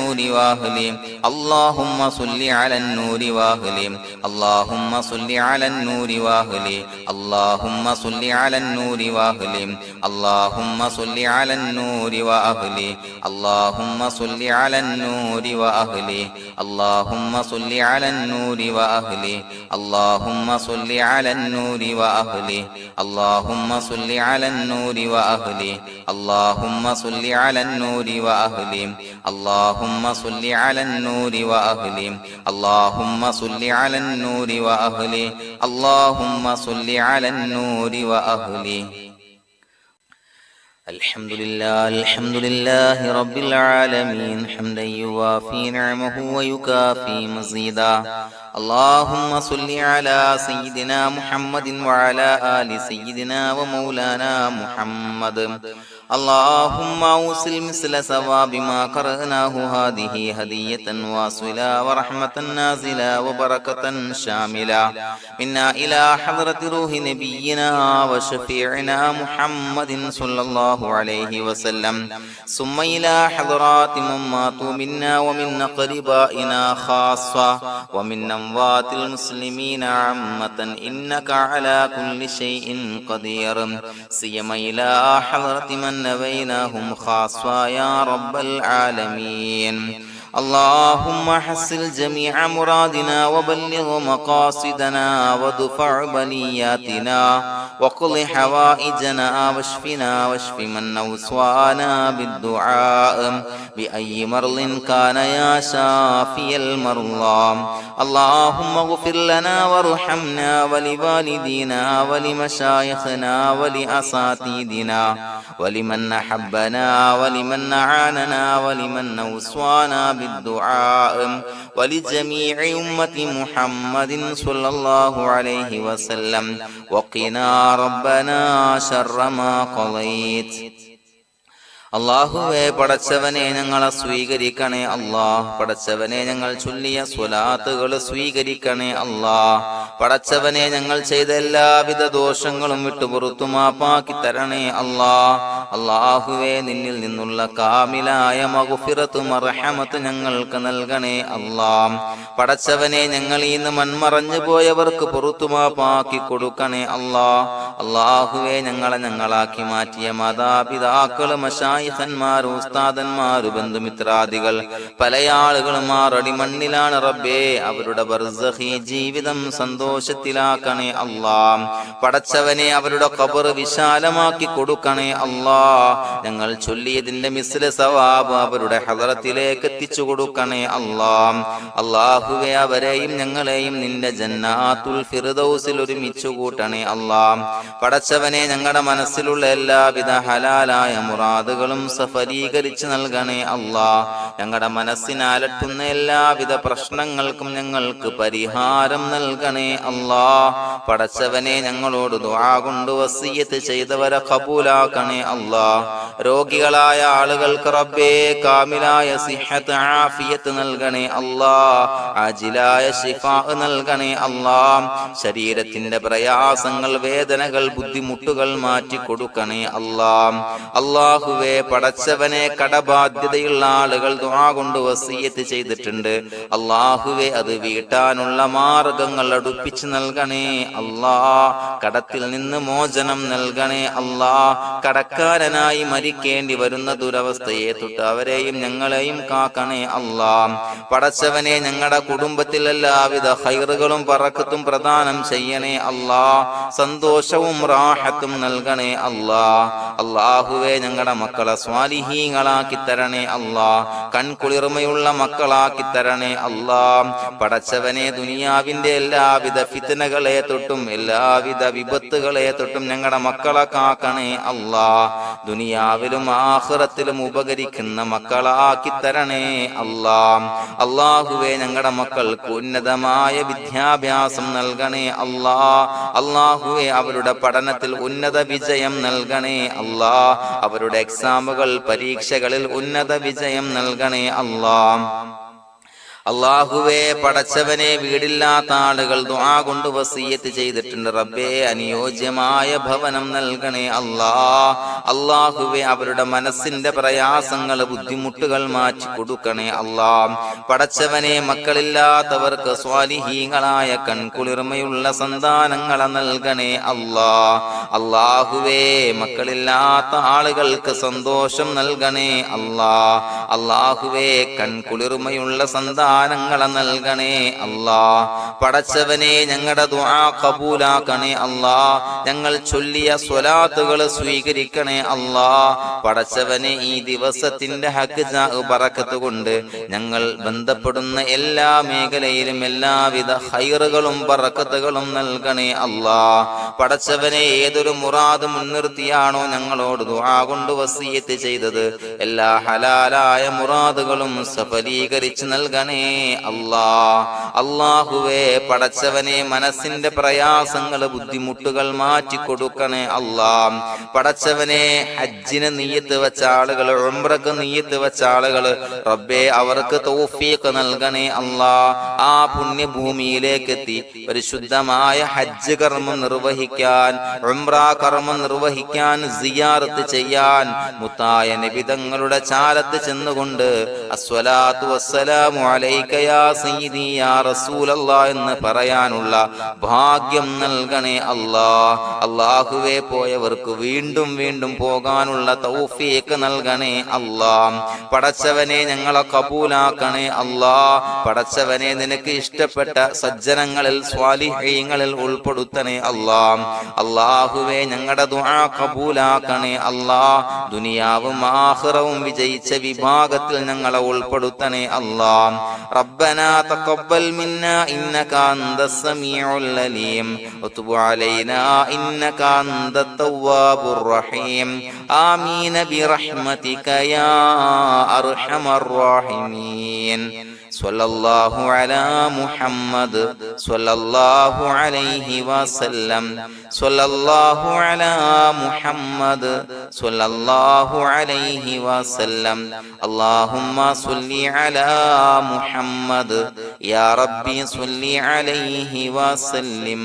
النور وأهله اللهم صل على النور وأهله اللهم صل على النور وأهله اللهم صل على النور وأهله اللهم صل على النور وأهله اللهم صل على النور وأهله اللهم صل على النور وأهله اللهم صل على النور وأهله اللهم صل على النور وأهله اللهم صل على النور وأهله اللهم صل على النور وأهله اللهم صل على النور وأهله اللهم صل على النور وأهله الحمد لله رب العالمين حمدا يوافي نعمه ويكافي مزيدا اللهم صل على سيدنا محمد وعلى آل سيدنا ومولانا محمد اللهم أوصل مثل ثواب ما قرأناه هذه هدية واصلة ورحمة نازلة وبركة شاملة منا إلى حضرة روح نبينا وشفيعنا محمد صلى الله عليه وسلم ثم إلى حضرات من ماتوا منا ومن أقربائنا خاصة ومن أموات المسلمين عامة إنك على كل شيء قدير سيما إلى حضرة من نبيناهم خاصة يا رب العالمين اللهم حصل جميع مرادنا وبلغ مقاصدنا ودفع بلياتنا وقض حوائجنا واشفنا واشف من أوصانا بالدعاء بأي مرض كان يا شافي المرضى اللهم اغفر لنا وارحمنا ولوالدينا ولمشايخنا ولأساتذتنا ولمن أحبنا ولمن أعاننا ولمن أوصانا بالدعاء ولجميع أمة محمد صلى الله عليه وسلم وقنا ربنا شر ما قضيت അല്ലാഹുവേ പടച്ചവനെ ഞങ്ങളെ സ്വീകരിക്കണേ അല്ലാഹ് പടച്ചവനെ ഞങ്ങൾ ചൊല്ലിയ സ്വലാത്തുകൾ സ്വീകരിക്കണേ അല്ലാഹ് പടച്ചവനെ ഞങ്ങൾ ചെയ്ത എല്ലാവിധ ദോഷങ്ങളും വിട്ടുപുറത്തു മാപ്പാക്കി തരണേ അല്ലാഹ് അല്ലാഹുവേ നിന്നിൽ നിന്നുള്ള കാമിലായ മഗ്ഫിറത്തും റഹ്മത്തും ഞങ്ങൾക്ക് നൽകണേ അല്ലാഹ് പടച്ചവനെ ഞങ്ങൾ ഇന്ന് മൺമറഞ്ഞു പോയവർക്ക് പുറത്തു മാപ്പാക്കി കൊടുക്കണേ അല്ലാഹ് അല്ലാഹുവേ ഞങ്ങളാക്കി മാറ്റിയ മാതാപിതാക്കൾ ഖന്മാർ ഉസ്താദന്മാർ ബന്ധുമിത്രാദികൾ പല ആളുകളും ആറടി മണ്ണിലാണ് റബ്ബേ അവരുടെ ബർസഖി ജീവിതം സന്തോഷത്തിലാക്കണേ അല്ലാഹ് പടച്ചവനെ അവരുടെ ഖബർ വിശാലമാക്കി കൊടുക്കണേ അല്ലാഹ് ഞങ്ങൾ ചൊല്ലിയതിന്റെ മിസ്ല സവാബ് അവരുടെ ഹദറത്തിലേക്ക് എത്തിച്ചു കൊടുക്കണേ അല്ലാഹ് അല്ലാഹുവേ അവരെയും ഞങ്ങളെയും നിന്റെ ജന്നാത്തുൽ ഫിർദൗസിൽ ഒരുമിച്ചു കൂട്ടണേ അല്ലാഹ് പടച്ചവനെ ഞങ്ങളുടെ മനസ്സിലുള്ള എല്ലാവിധ ഹലാലായ മുറാദുകൾ സഫലീകരിച്ച് നൽകണേ അല്ലാഹ് ഞങ്ങളുടെ മനസ്സിനെ അലട്ടുന്ന എല്ലാവിധ പ്രശ്നങ്ങൾക്കും ഞങ്ങൾക്ക് പരിഹാരം നൽകണേ അല്ലാഹ് പടച്ചവനെ ഞങ്ങളോട് ദുആ കൊണ്ട് വസിയ്യത്ത് ചെയ്തവരെ ഖബൂലാക്കണേ അല്ലാഹ് രോഗികളായ ആളുകൾക്ക് റബ്ബേ കാമിലായ സിഹത്ത് ആഫിയത്ത് നൽകണേ അല്ലാഹ് ആജിലായ ശിഫാ നൽകണേ അല്ലാഹ് ശരീരത്തിന്റെ പ്രയാസങ്ങൾ വേദനകൾ ബുദ്ധിമുട്ടുകൾ മാറ്റി കൊടുക്കണേ അല്ലാഹ് അല്ലാഹുവേ പടച്ചവനെ കടബാധ്യതയുള്ള ആളുകൾ ദുആ കൊണ്ട് വസിയ്യത്ത് ചെയ്തിട്ടുണ്ട് അല്ലാഹുവേ അത് വീട്ടാനുള്ള മാർഗങ്ങൾ അടുപ്പിച്ച് നൽകണേ അല്ലാഹ് കടത്തിൽ നിന്ന് മോചനം നൽകണേ അല്ലാഹ് കടക്കാരനായി മരിക്കേണ്ടി വരുന്ന ദുരവസ്ഥയെ തൊട്ട് അവരെയും ഞങ്ങളെയും കാക്കണേ അല്ലാഹ് പടച്ചവനെ ഞങ്ങളുടെ കുടുംബത്തിൽ എല്ലാവിധ ഖൈറുകളും ബറക്കത്തും പ്രദാനം ചെയ്യണേ അല്ലാഹ് സന്തോഷവും റാഹത്തും നൽകണേ അല്ലാഹ് അല്ലാഹുവേ ഞങ്ങളുടെ മക്കളെ സ്വാലിഹീങ്ങളാക്കി തരണേ അല്ലാഹ് കൺകുളിർമയുള്ള മക്കളാക്കി തരണേ അല്ലാഹ് പടച്ചവനെ ദുനിയാവിന്റെ എല്ലാവിധ ഫിത്നകളെ തൊട്ടും എല്ലാവിധ വിപത്തുകളെ തൊട്ടും ഞങ്ങളുടെ മക്കളെ കാക്കണേ അല്ലാഹ് ദുനിയാവിലും ആഖിറത്തിലും ഉപകരിക്കുന്ന മക്കളാക്കി തരണേ അല്ലാഹ് അല്ലാഹുവേ ഞങ്ങളുടെ മക്കൾക്ക് ഉന്നതമായ വിദ്യാഭ്യാസം നൽകണേ അല്ലാഹ് അല്ലാഹുവേ അവരുടെ പഠനത്തിൽ ഉന്നത വിജയം നൽകണേ അല്ലാഹ് അവരുടെ എക്സാമുകൾ പരീക്ഷകളിൽ ഉന്നത വിജയം നൽകണേ അല്ലാഹ് അല്ലാഹുവേ, പടച്ചവനെ, വീടില്ലാത്ത ആളുകൾ ദുആ കൊണ്ട് വസിയ്യത്ത് ചെയ്തിട്ടുണ്ട്. റബ്ബേ, അനുയോജ്യമായ ഭവനം നൽകണേ അല്ലാ. അല്ലാഹുവേ, അവരുടെ മനസ്സിന്റെ പ്രയാസങ്ങൾ, ബുദ്ധിമുട്ടുകൾ മാറ്റി കൊടുക്കണേ അല്ലാ. പടച്ചവനെ, മക്കളില്ലാത്തവർക്ക് സ്വാലിഹീങ്ങളായ കൺകുളിർമയുള്ള സന്താനങ്ങളെ നൽകണേ അല്ലാ. അല്ലാഹുവേ, മക്കളില്ലാത്ത ആളുകൾക്ക് സന്തോഷം നൽകണേ അല്ലാ. അല്ലാഹുവേ, കൺകുളിർമയുള്ള സന്താനങ്ങളെ നൽകണേ അല്ലാ. പടച്ചവനെ, ഞങ്ങളുടെ ദുആ ഖബൂലാക്കണേ അല്ലാ. ഞങ്ങൾ ചൊല്ലിയ സ്വലാത്തുകൾ സ്വീകരിക്കണേ അല്ലാ. പടച്ചവനെ, ഈ ദിവസത്തിന്റെ ഹഖ് ബറക്കത്ത് കൊണ്ട് ഞങ്ങൾ ബന്ധപ്പെടുന്ന എല്ലാ മേഖലയിലും എല്ലാവിധ ഖൈറുകളും ബറക്കത്തുകളും നൽകണേ അല്ലാ. പടച്ചവനെ, ഏതൊരു മുറാദ് മുൻനിർത്തിയാണോ ഞങ്ങളോട് ദുആ കൊണ്ട് വസിയ്യത്ത് ചെയ്തത്, എല്ലാ ഹലാലായ മുറാദുകളും സഫലീകരിച്ച് നൽകണേ അല്ലാ. അല്ലാഹുവേ, പടച്ചവനെ, മനസ്സിന്റെ പ്രയാസങ്ങൾ, ബുദ്ധിമുട്ടുകൾ മാറ്റി കൊടുക്കണേ അല്ലാ. പടച്ചവനെ, ഹജ്ജിന് നിയ്യത്ത് വെച്ച ആളുകൾ, ഉംറക്ക് നിയ്യത്ത് വെച്ച ആളുകൾ, റബ്ബേ, അവർക്ക് തൗഫീഖ് നൽകണേ അല്ലാ. ആ പുണ്യഭൂമിയിലേക്ക് എത്തി പരിശുദ്ധമായ ഹജ്ജ് കർമ്മം നിർവഹിക്കാൻ, ഉംറ കർമ്മം നിർവഹിക്കാൻ, സിയാറത്ത് ചെയ്യാൻ, മുത്തായ നബി തങ്ങളുടെ ചാരത്ത് ചെന്നുകൊണ്ട് അസ്സലാത്തു വസ്സലാമു അലൈക യാ സയ്യിദി യാ റസൂലല്ലാഹ് എന്ന് പറയാനുള്ള ഭാഗ്യം നൽകണേ അല്ലാ. അല്ലാഹുവേ, പോയവർക്ക് വീണ്ടും വീണ്ടും പോകാനുള്ള തൗഫീഖ് നൽകണേ അല്ലാ. പടച്ചവനെ, ഞങ്ങളെ കബൂലാക്കണേ അല്ലാ. പടച്ചവനെ, നിനക്ക് ഇഷ്ടപ്പെട്ട സജ്ജനങ്ങളിൽ, സ്വാലിഹീങ്ങളിൽ ഉൾപ്പെടുത്തണേ അല്ലാ. അല്ലാഹുവേ, ഞങ്ങളുടെ ദുആ കബൂലാക്കണേ അല്ലാ. ദുനിയാവും ആഖിറവും വിജയിച്ച വിഭാഗത്തിൽ ഞങ്ങളെ ഉൾപ്പെടുത്തണേ അല്ലാ. റബ്ബനാ തഖബ്ബൽ മിന്നാ ഇന്നക അൻതസ് സമീഉൽ അലീം വതുബ് അലൈനാ ഇന്നക അൻതത് തവ്വാബുർ റഹീം. ആമീൻ ബിറഹ്മതിക യാ അർഹമർ റഹീമീൻ. സ്വല്ലല്ലാഹു അലാ മുഹമ്മദ് സ്വല്ലല്ലാഹു അലൈഹി വസല്ലം. സ്വല്ലല്ലാഹു അലാ മുഹമ്മദ് സ്വല്ലല്ലാഹു അലൈഹി വസല്ലം. അല്ലാഹുമ്മ സ്വല്ലി അലാ മുഹമ്മദ് യാ റബ്ബി സ്വല്ലി അലൈഹി വസല്ലം.